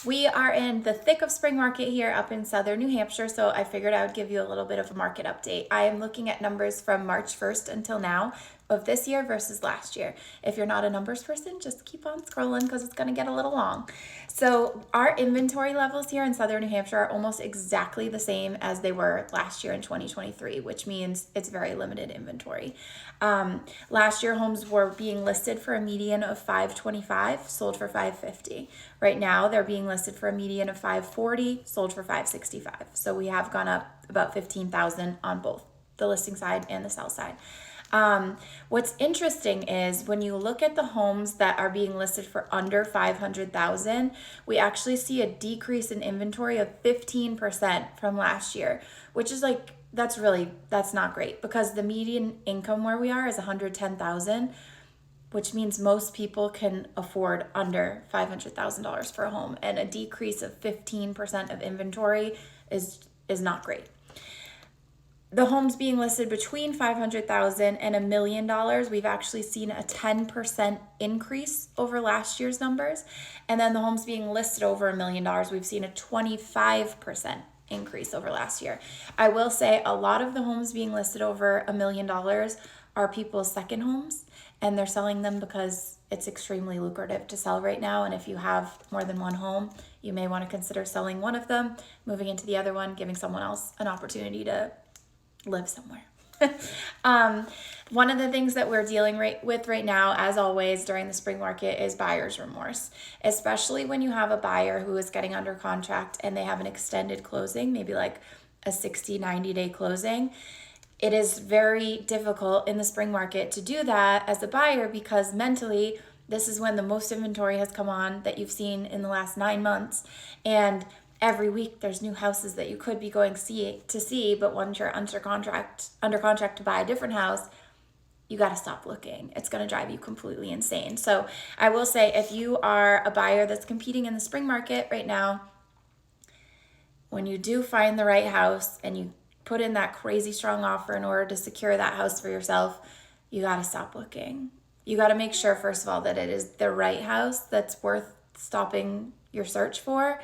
We are in the thick of spring market here up in southern New Hampshire, so I figured I would give you a little bit of a market update. I am looking at numbers from March 1st until now of this year versus last year. If you're not a numbers person, just keep on scrolling because it's going to get a little long. So our inventory levels here in southern New Hampshire are almost exactly the same as they were last year in 2023, which means it's very limited inventory. Last year, homes were being listed for a median of 525, sold for 550. Right now, they're being listed for a median of 540, sold for 565. So we have gone up about 15,000 on both the listing side and the sell side. What's interesting is when you look at the homes that are being listed for under 500,000, we actually see a decrease in inventory of 15% from last year, which is like, that's not great because the median income where we are is 110,000, which means most people can afford under $500,000 for a home, and a decrease of 15% of inventory is not great. The homes being listed between $500,000 and $1 million, we've actually seen a 10% increase over last year's numbers. And then the homes being listed over $1 million, we've seen a 25% increase over last year. I will say a lot of the homes being listed over $1 million are people's second homes, and they're selling them because it's extremely lucrative to sell right now. And if you have more than one home, you may want to consider selling one of them, moving into the other one, giving someone else an opportunity to live somewhere. One of the things that we're dealing with right now, as always during the spring market, is buyer's remorse, especially when you have a buyer who is getting under contract and they have an extended closing, maybe like a 60-90 day closing. It is very difficult in the spring market to do that as a buyer because mentally this is when the most inventory has come on that you've seen in the last 9 months, and every week there's new houses that you could be going to see, but once you're under contract to buy a different house, you got to stop looking. It's going to drive you completely insane. So I will say, if you are a buyer that's competing in the spring market right now, when you do find the right house and you put in that crazy strong offer in order to secure that house for yourself, you got to stop looking. You got to make sure, first of all, that it is the right house that's worth stopping your search for.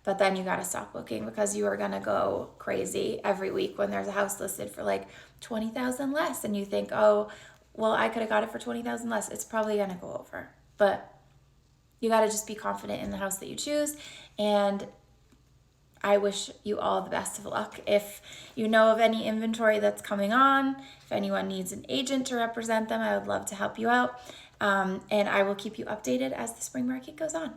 But then you got to stop looking because you are going to go crazy every week when there's a house listed for like 20,000 less. And you think, oh, well, I could have got it for 20,000 less. It's probably going to go over. But you got to just be confident in the house that you choose. And I wish you all the best of luck. If you know of any inventory that's coming on, if anyone needs an agent to represent them, I would love to help you out. And I will keep you updated as the spring market goes on.